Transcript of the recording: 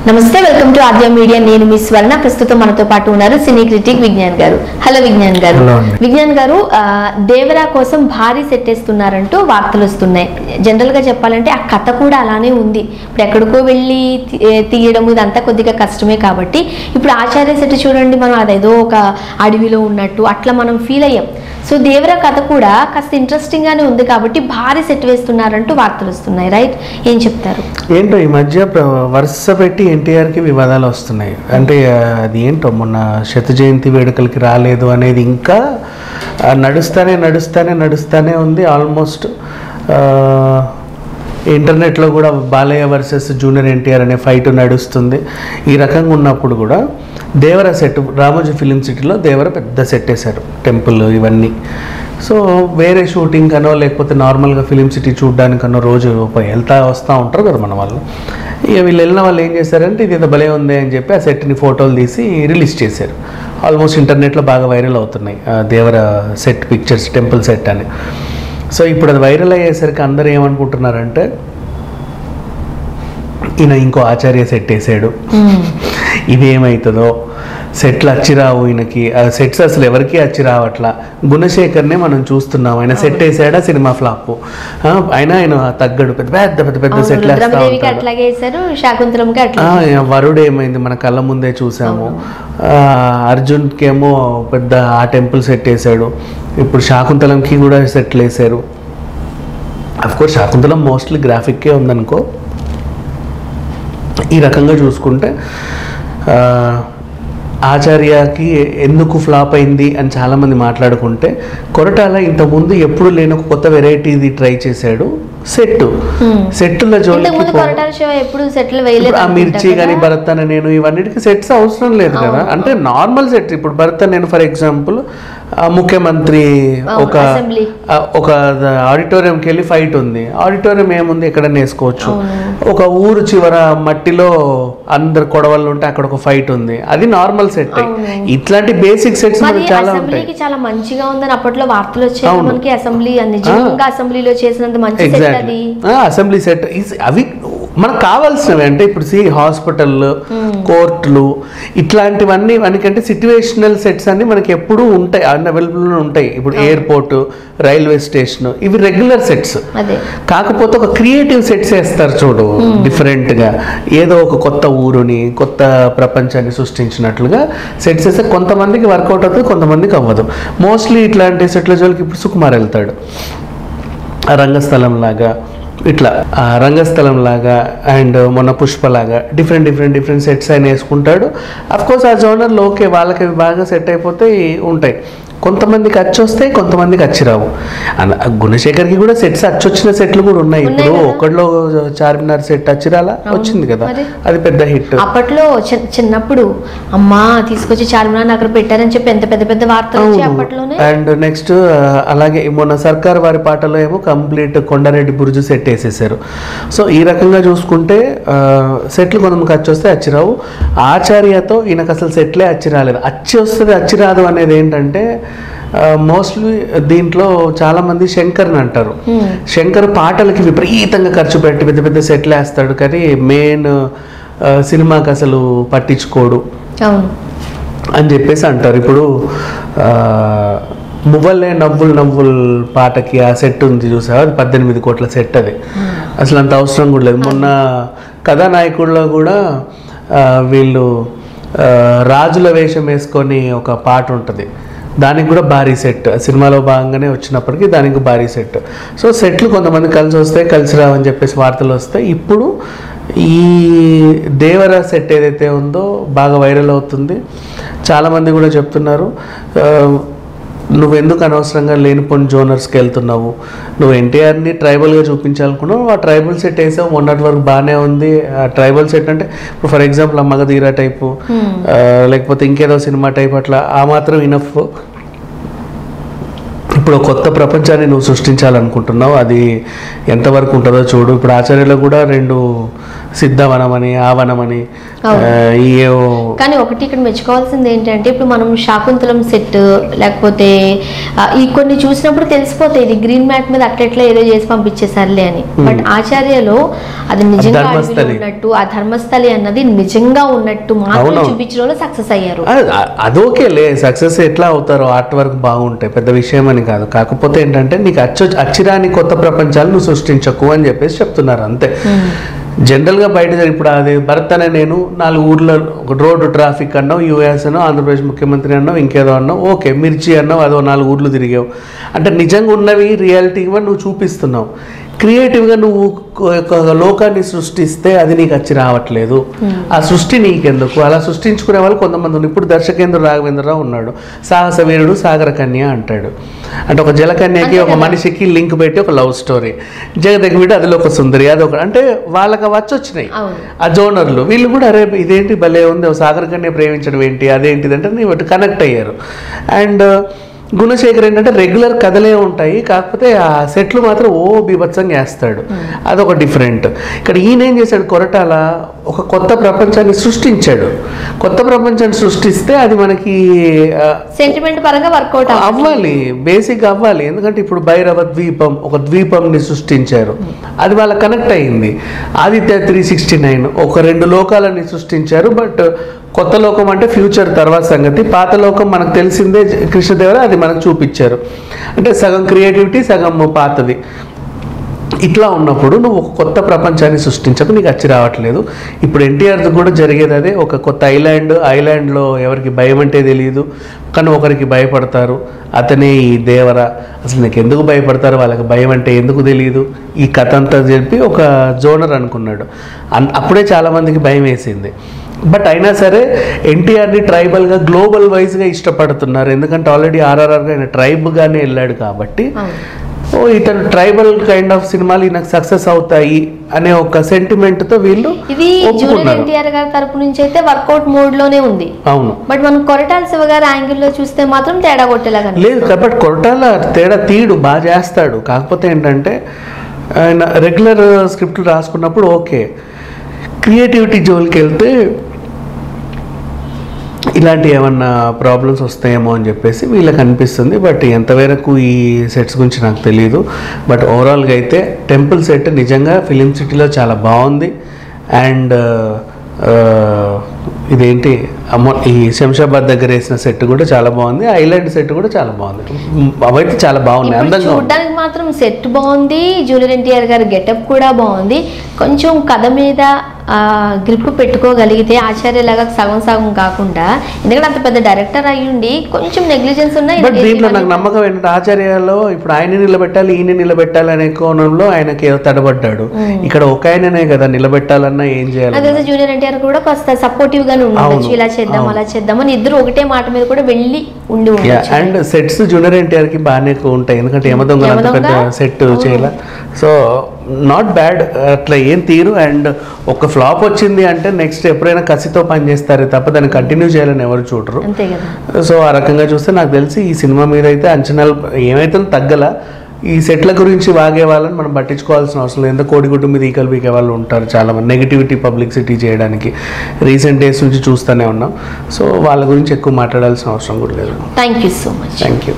నమస్తే, welcome to Aadya media. నేను మీ స్వర్ణ. ప్రస్తుతం మనతో పాటు ఉన్నారు సినీ క్రిటిక్ విజ్ఞాన్ గారు. హలో విజ్ఞాన్ గారు. విజ్ఞాన్ గారు, దేవరా కోసం భారీ సెట్ వేస్తున్నారంటూ వార్తలు వస్తున్నాయి. జనరల్ గా చెప్పాలంటే ఆ కథ కూడా అలానే ఉంది. ఇప్పుడు ఎక్కడికో వెళ్ళి తీయడం ఇదంతా కొద్దిగా కష్టమే కాబట్టి ఇప్పుడు ఆచార్య సెట్ చూడండి, మనం అదేదో ఒక అడవిలో ఉన్నట్టు అట్లా మనం ఫీల్ అయ్యాం. సో దేవరా కథ కూడా కాస్త ఇంట్రెస్టింగ్ గానే ఉంది కాబట్టి భారీ సెట్ వేస్తున్నారంటూ వార్తలు వస్తున్నాయి. రైట్, ఏం చెప్తారు? ఏంటో ఈ మధ్య వరుస పెట్టి ఎన్టీఆర్కి వివాదాలు వస్తున్నాయి. అంటే అది ఏంటో మొన్న శత జయంతి వేడుకలకి రాలేదు అనేది ఇంకా నడుస్తానే ఉంది. ఆల్మోస్ట్ ఇంటర్నెట్లో కూడా బాలయ్య వర్సెస్ జూనియర్ ఎన్టీఆర్ అనే ఫైట్ నడుస్తుంది. ఈ రకంగా ఉన్నప్పుడు కూడా దేవరా సెట్ రామోజీ ఫిలిం సిటీలో దేవరా పెద్ద సెట్ వేశారు, టెంపుల్ ఇవన్నీ. సో వేరే షూటింగ్ కనో లేకపోతే నార్మల్గా ఫిలిం సిటీ చూడడానికనో రోజు వస్తూ ఉంటారు కదా మన వాళ్ళు. ఇక వీళ్ళు వెళ్ళిన వాళ్ళు ఏం చేశారంటే ఇది ఏదో భలే ఉంది అని చెప్పి ఆ సెట్ని ఫోటోలు తీసి రిలీజ్ చేశారు. ఆల్మోస్ట్ ఇంటర్నెట్లో బాగా వైరల్ అవుతున్నాయి Devara set pictures, temple set అని. సో ఇప్పుడు అది వైరల్ అయ్యేసరికి అందరూ ఏమనుకుంటున్నారంటే ఈయన ఇంకో ఆచార్య సెట్ వేసాడు, ఇదేమవుతుందో, సెట్లు అచ్చిరావు ఈయనకి. సెట్స్ అసలు ఎవరికి అచ్చిరావు. అట్లా గుణశేఖర్నే మనం చూస్తున్నాం, ఆయన సెట్ వేసాడా సినిమా ఫ్లాప్. ఆయన తగ్గడు, పెద్ద సెట్లు వరుడు ఏమైంది మన కళ్ళ ముందే చూసాము. అర్జున్కేమో పెద్ద ఆ టెంపుల్ సెట్ వేసాడు. ఇప్పుడు శాకుంతలంకి కూడా సెట్లు వేసారు. అఫ్కోర్స్ శాకుంతలం మోస్ట్లీ గ్రాఫిక్కే ఉందనుకో. ఈ రకంగా చూసుకుంటే ఆచార్యకి ఎందుకు ఫ్లాప్ అయింది అని చాలామంది మాట్లాడుకుంటే, కొరటాల ఇంతకుముందు ఎప్పుడు లేని ఒక కొత్త వెరైటీది ట్రై చేశాడు. సెట్టుల జోలికి ఆ మిర్చి కానీ భరత్ అని నేను ఇవన్నిటికీ సెట్స్ అవసరం లేదు కదా. అంటే నార్మల్ సెట్. ఇప్పుడు భరత్ నేను ఫర్ ఎగ్జాంపుల్ ముఖ్యమంత్రి ఒక ఆడిటోరియంకి వెళ్ళి ఫైట్ ఉంది. ఆడిటోరియం ఏముంది, ఎక్కడన్నా వేసుకోవచ్చు. ఒక ఊరు చివర మట్టిలో అందరు కొడవళ్ళు ఉంటే అక్కడ ఒక ఫైట్ ఉంది, అది నార్మల్ సెట్. ఇట్లాంటి బేసిక్ సెట్స్ చాలా ఉంటాయి. చాలా మంచిగా ఉందని అప్పట్లో వార్తలు వచ్చాయి మనకి. అసెంబ్లీలో చేసినంత మంచి అసెంబ్లీ సెట్ అవి మనకు కావాల్సినవి. అంటే ఇప్పుడు హాస్పిటల్, కోర్టులు ఇట్లాంటివన్నీ మనకంటే సిట్యువేషనల్ సెట్స్ అన్ని మనకి ఎప్పుడూ ఉంటాయి, అవైలబుల్ ఉంటాయి. ఇప్పుడు ఎయిర్పోర్ట్, రైల్వే స్టేషన్ ఇవి రెగ్యులర్ సెట్స్. కాకపోతే ఒక క్రియేటివ్ సెట్స్ వేస్తారు చూడు, డిఫరెంట్ గా ఏదో ఒక కొత్త ఊరుని, కొత్త ప్రపంచాన్ని సృష్టించినట్లుగా సెట్స్ వేస్తే కొంతమందికి వర్కౌట్ అవుతుంది, కొంతమందికి అవ్వదు. మోస్ట్లీ ఇట్లాంటి సెట్ల జోలికి ఇప్పుడు సుకుమార్ వెళ్తాడు. రంగస్థలం లాగా అండ్ మొన్న పుష్పలాగా డిఫరెంట్ సెట్స్ ఆయన వేసుకుంటాడు. అఫ్కోర్స్ ఆ జోనర్లో ఓకే, వాళ్ళకి బాగా సెట్ అయిపోతే ఉంటాయి. కొంతమందికి అచ్చి వస్తాయి, కొంతమందికి అచ్చి రావు. గుణశేఖర్కి కూడా సెట్స్ అచ్చొచ్చిన సెట్లు కూడా ఉన్నాయి. ఇప్పుడు ఒకటిలో చార్మినార్ సెట్ అచ్చిరాలా వచ్చింది కదా, అది పెద్ద హిట్. అప్పట్లో చిన్నప్పుడు అమ్మా తీసుకొచ్చి చార్మినార్ అక్కడ పెట్టారని చెప్పి ఎంత పెద్ద వార్తలు అప్పట్లోనే. అండ్ నెక్స్ట్ అలాగే మొన్న సర్కార్ వారి పాటలో ఏమో కంప్లీట్ కొండారెడ్డి బురుజు సెట్ వేసేసారు. సో ఈ రకంగా చూసుకుంటే సెట్లు కొంతమందికి అచ్చి వస్తే అచ్చి రావు. ఆచార్యతో ఈయనకు అసలు సెట్లే అచ్చి రాలేదు. అచ్చి వస్తుంది అచ్చి రాదు అనేది ఏంటంటే, మోస్ట్లీ దీంట్లో చాలా మంది శంకర్ని అంటారు. శంకర్ పాటలకి విపరీతంగా ఖర్చు పెట్టి పెద్ద సెట్లు వేస్తాడు, కానీ మెయిన్ సినిమాకి అసలు పట్టించుకోడు అని చెప్పేసి అంటారు. ఇప్పుడు మువ్వలే నవ్వుల్ పాటకి ఆ సెట్ ఉంది చూసావా, అది 18 కోట్ల సెట్. అది అసలు అంత అవసరం కూడా లేదు. మొన్న కథానాయకుల్లో కూడా వీళ్ళు రాజుల వేషం వేసుకొని ఒక పాట ఉంటుంది, దానికి కూడా భారీ సెట్. సినిమాలో భాగంగానే వచ్చినప్పటికీ దానికి భారీ సెట్. సో సెట్లు కొంతమంది కలిసి వస్తాయి, కలిసి రావని చెప్పేసి వార్తలు వస్తాయి. ఇప్పుడు ఈ దేవరా సెట్ ఏదైతే ఉందో బాగా వైరల్ అవుతుంది. చాలామంది కూడా చెప్తున్నారు, నువ్వెందుకు అనవసరంగా లేనిపోని జోనర్స్కి వెళ్తున్నావు, నువ్వు ఎన్టీఆర్ని ట్రైబల్గా చూపించాలనుకున్నావు, ఆ ట్రైబల్ సెట్ వేసావు, మొన్నటి వరకు బాగానే ఉంది. ఆ ట్రైబల్ సెట్ అంటే ఇప్పుడు ఫర్ ఎగ్జాంపుల్ మగధీర టైపు, లేకపోతే ఇంకేదో సినిమా టైప్, అట్లా ఆ మాత్రం ఇనఫ్. ఇప్పుడు కొత్త ప్రపంచాన్ని నువ్వు సృష్టించాలనుకుంటున్నావు, అది ఎంతవరకు ఉంటుందో చూడు. ఇప్పుడు ఆచార్యలో కూడా 2 సిద్ధవనం అని ఆవనం అని కానీ ఒకటి ఇక్కడ మెచ్చుకోవాల్సింది ఏంటంటే ఇప్పుడు మనం శాకుంతలం సెట్ లేకపోతే ఈ కొన్ని చూసినప్పుడు తెలిసిపోతాయి ఇది గ్రీన్ మ్యాట్ మీద అట్లెట్లా ఏదో చేసి పంపించేసారులే అని. బట్ ఆచార్యలో అది నిజంగా ఉన్నట్టు ఆ ధర్మస్థలి అన్నది నిజంగా ఉన్నట్టు మాత్రం చూపించడంలో సక్సెస్ అయ్యారు. అదోకేలే, సక్సెస్ ఎట్లా అవుతారో ఆర్ట్ వర్క్ బాగుంటాయి, పెద్ద విషయం అని కాదు. కాకపోతే ఏంటంటే నీకు అచ్చిరాని కొత్త ప్రపంచాలు నువ్వు సృష్టించకు అని చెప్పేసి చెప్తున్నారు అంతే. జనరల్గా బయట ఇప్పుడు అది భరత్ అనే నేను 4 ఊర్లో ఒక రోడ్డు ట్రాఫిక్ అన్నావు, యూఎస్ అన్నావు, ఆంధ్రప్రదేశ్ ముఖ్యమంత్రి అన్నావు, ఇంకేదో అన్నావు, ఓకే మిర్చి అన్నావు, అదో 4 ఊర్లు తిరిగావు అంటే నిజంగా ఉన్నవి రియాలిటీగా నువ్వు చూపిస్తున్నావు. క్రియేటివ్గా నువ్వు ఒక లోకాన్ని సృష్టిస్తే అది నీకు వచ్చి రావట్లేదు. ఆ సృష్టి నీకెందుకు? అలా సృష్టించుకునే వాళ్ళు కొంతమంది ఉన్నారు. ఇప్పుడు దర్శకేంద్ర రాఘవేంద్రరావు ఉన్నాడు, సాహస వీరుడు సాగర కన్య అంటాడు. అంటే ఒక జలకన్యకి ఒక మనిషికి లింక్ పెట్టి ఒక లవ్ స్టోరీ, జగదగివిడి అదిలో ఒక సుందరి, అదొక అంటే వాళ్ళకి వచ్చినాయి ఆ జోనర్లు. వీళ్ళు కూడా అరే ఇదేంటి భలే ఉంది, సాగర కన్య ప్రేమించడం ఏంటి అదేంటిదంటే నీ బట్టి కనెక్ట్ అయ్యారు. అండ్ గుణశేఖర్ ఏంటంటే రెగ్యులర్ కథలే ఉంటాయి, కాకపోతే ఆ సెట్లు మాత్రం బీభత్సంగా వేస్తాడు, అదొక డిఫరెంట్. ఇక్కడ ఈయన ఏం చేశాడు, కొరటాల ఒక కొత్త ప్రపంచాన్ని సృష్టించాడు. కొత్త ప్రపంచాన్ని సృష్టిస్తే అది మనకి సెంటిమెంట్ పరంగా వర్కౌట్ అవ్వాలి, బేసిక్ అవ్వాలి. ఎందుకంటే ఇప్పుడు భైరవ ద్వీపం ఒక ద్వీపంని సృష్టించారు, అది వాళ్ళ కనెక్ట్ అయింది. ఆదిత్య 369 ఒక 2 లోకాలని సృష్టించారు. బట్ కొత్త లోకం అంటే ఫ్యూచర్ తర్వాత సంగతి, పాత లోకం మనకు తెలిసిందే కృష్ణదేవరాయ, అది మనకు చూపించారు. అంటే సగం క్రియేటివిటీ సగం పాతది. ఇట్లా ఉన్నప్పుడు నువ్వు ఒక కొత్త ప్రపంచాన్ని సృష్టించకు, నీకు వచ్చి రావట్లేదు. ఇప్పుడు ఎన్టీఆర్ కూడా జరిగేది అదే, ఒక కొత్త ఐలాండ్లో ఎవరికి భయం అంటే తెలియదు, కానీ ఒకరికి భయపడతారు, అతనే ఈ దేవర. అసలు నీకు ఎందుకు భయపడతారు, వాళ్ళకి భయం అంటే ఎందుకు తెలియదు, ఈ కథ అంతా చెప్పి ఒక జోనర్ అనుకున్నాడు. అప్పుడే చాలామందికి భయం వేసింది. బట్ అయినా సరే ఎన్టీఆర్ని ట్రైబల్గా గ్లోబల్ వైజ్గా ఇష్టపడుతున్నారు, ఎందుకంటే ఆల్రెడీ ఆర్ఆర్ఆర్గా ఆయన ట్రైబ్గానే వెళ్ళాడు కాబట్టి ఇతను ట్రైబల్ కైండ్ ఆఫ్ సినిమాలు ఈయనకు సక్సెస్ అవుతాయి అనే ఒక సెంటిమెంట్ తో వీళ్ళు ఇది జూనియర్ ఎన్టీఆర్ గారి తరపు నుంచి అయితే వర్కౌట్ మోడ్ లోనే ఉంది. అవును, బట్ మనం కొరటాల శివ గారి యాంగిల్ లో చూస్తే మాత్రం తేడా కొట్టేలాగా లేదు. కాబట్టి కొరటాల తేడా తీడు బాగా చేస్తాడు. కాకపోతే ఏంటంటే ఆయన రెగ్యులర్ స్క్రిప్ట్లు రాసుకున్నప్పుడు ఓకే, క్రియేటివిటీ జోలికి వెళ్తే ఇలాంటి ఏమన్నా ప్రాబ్లమ్స్ వస్తాయేమో అని చెప్పేసి వీళ్ళకి అనిపిస్తుంది. బట్ ఎంతవరకు ఈ సెట్స్ గురించి నాకు తెలియదు. బట్ ఓవరాల్గా అయితే టెంపుల్ సెట్ నిజంగా ఫిలిం సిటీలో చాలా బాగుంది. అండ్ ఇదేంటి ఈ శంషాబాద్ దగ్గర వేసిన సెట్ కూడా చాలా బాగుంది, ఐలాండ్ సెట్ కూడా చాలా బాగుంది. అవైతే చాలా బాగున్నాయి, అందంగా చూడడానికి మాత్రం సెట్ బాగుంది. జూనియర్ ఎన్టీఆర్ గారి గెటప్ కూడా బాగుంది. కొంచెం కథ మీద గ్రిప్ పెట్టుకోగలిగితే ఆచార్యలాగా సగం సగం కాకుండా, ఎందుకంటే అంత పెద్ద డైరెక్టర్ అయ్యుండి కొంచెం నెగ్లిజెన్స్ ఉన్నాయి. బట్ దీంట్లో నాకు నమ్మకం ఏంటంటే ఆచార్యలో ఇప్పుడు ఆయన నిలబెట్టాలి ఈయన నిలబెట్టాలి అనే కోణంలో ఆయనకి ఏదో తడబడ్డాడు. ఇక్కడ ఒక ఆయననే కదా నిలబెట్టాలన్నా ఏం చేయాలి. జూనియర్ ఎన్టీఆర్ కూడా కాస్త సపోర్టివ్ గానే ఉండొచ్చు, ఇలా చేద్దాం అలా చేద్దాం అని ఇద్దరు ఒకటే మాట మీద కూడా వెళ్ళి ఉండి. అండ్ సెట్స్ జూనియర్ ఎన్టీఆర్ కి బాగానే ఉంటాయి, ఎందుకంటే యమదొంగ అంత పెద్ద సెట్ చేయాల. సో నాట్ బ్యాడ్, అట్లా ఏం తీరు. అండ్ ఒక ఫ్లాప్ వచ్చింది అంటే నెక్స్ట్ ఎప్పుడైనా కసితో పనిచేస్తారే తప్ప దాన్ని కంటిన్యూ చేయాలని ఎవరు చూడరు. సో ఆ రకంగా చూస్తే నాకు తెలిసి ఈ సినిమా మీద అయితే అంచనాలు ఏమైతే తగ్గల. ఈ సెట్ల గురించి వాగే వాళ్ళని మనం పట్టించుకోవాల్సిన అవసరం లేదు. ఎందుకంటే కోడిగుడ్డు మీద ఈకలు పీకే వాళ్ళు ఉంటారు చాలామంది, నెగిటివిటీ పబ్లిసిటీ చేయడానికి రీసెంట్ డేస్ నుంచి చూస్తూనే ఉన్నాం. సో వాళ్ళ గురించి ఎక్కువ మాట్లాడాల్సిన అవసరం కూడా లేదు. Thank you so much. Thank you.